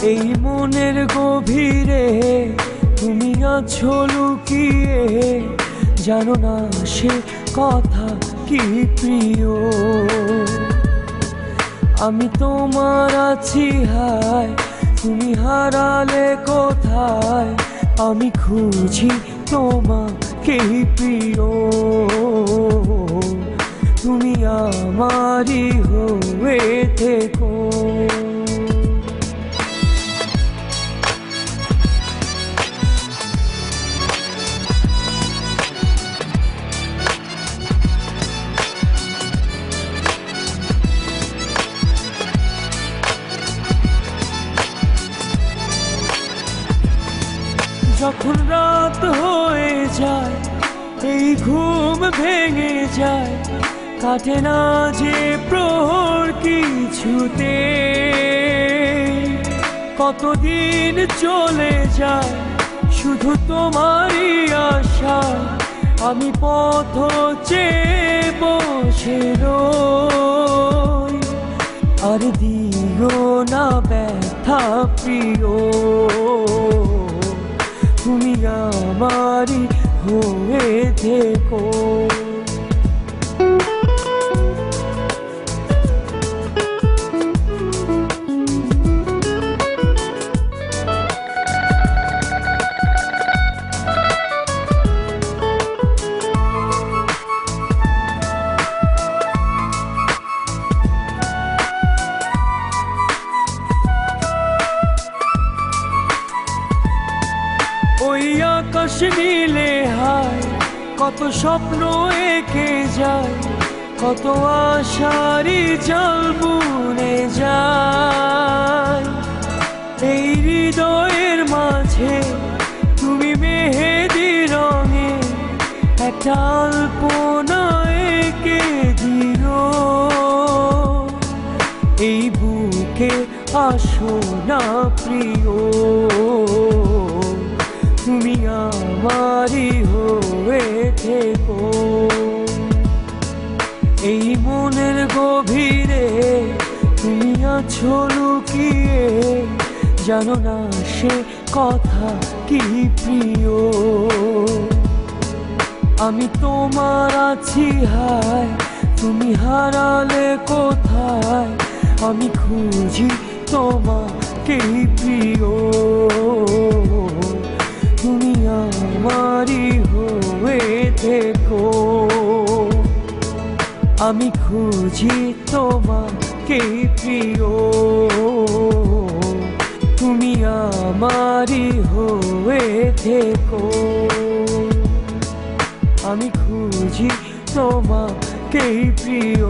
এই মনের গভীরে তুমি আছো লুকিয়ে, জানো না সে কথা কি প্রিয়। আমি তোমার আছি হায়, তুমি হারালে কোথায়, আমি খুঁজি তোমাকে প্রিয়। তুমি আমারই হয়ে থেকো। যখন রাত হয়ে যায়, এই ঘুম ভেঙে যায়, কাটে না যে প্রহর কিছুতে। কতদিন চলে যায় শুধু তোমারই আশা, আমি পথ চেয়ে বসে রই। আর দিও না ব্যথা প্রিয়, তুমি আমারই হয়ে থেকো। ওই আকাশ নীলে হায়, কত স্বপ্ন এঁকে যায়, কত আশারই জল বুনে যায়। এই হৃদয়ের মাঝে তুমি মেহেদি রঙে একটা আলপনা এঁকে দিও। এই বুকে আসো না প্রিয়, তুমি আমারই হয়ে থেকো। এই মনের গভীরে তুমি আছো লুকিয়ে, জানো না সে কথা কি প্রিয়। আমি তোমার আছি হায়, তুমি হারালে কোথায়, আমি খুঁজি তোমাকে প্রিয়। তুমি আমারই হয়ে থেকো, আমি খুঁজি তোমাকে প্রিয়। তুমি আমারই হয়ে থেকো, আমি খুঁজি তোমাকে প্রিয়।